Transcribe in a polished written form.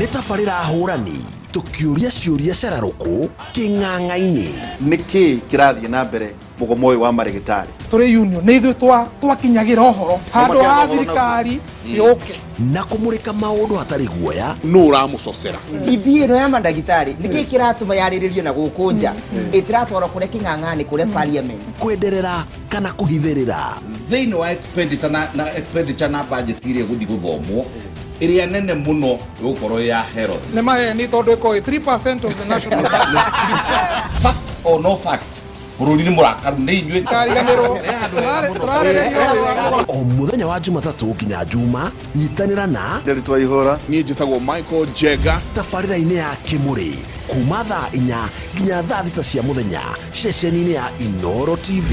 nĩ tabarĩra hũrani tũkĩũria ciũria cararuku kĩng'ang'a-inĩ. Nĩkĩ kĩrathiĩ na mbere mũgomo ũyũ wa marĩgĩtarĩ? Tũrĩ union nĩ ithuĩ twakinyagĩra ũhoro handũ ha thirikari yũke na kũmũrĩka maũndũ hatarĩ guoya. Nũ ũramũcocera? CBA ĩno ya mandagĩtarĩ nĩkĩ kĩratũma yarĩrĩrio na gũkũ nja ĩtiratwarwo kũrĩa kĩng'ang'anĩ kũrĩa parliament Kwenderera kana kũhithĩrĩra Thĩinĩ wa expenditure na budget iria gũthiĩ gũthomwo ĩrĩa nene mũno gũkorwo ya health. nĩ maheni tondũ ĩkoĩ 3% of the national budget. Facts or no facts? Bũrũri-inĩ mũrakaru nĩ inyuĩ. Kariganĩrwo o mũthenya wa Jumatatũ nginya Juma, nyitanĩra na Derek Waihũra. Niĩ njĩtagwo Michael Jega. tabarĩra-inĩ ya Kĩmũrĩ kuma thaa 4 nginya thaa 6 cia mũthenya ceceni-inĩ ya Inooro TV.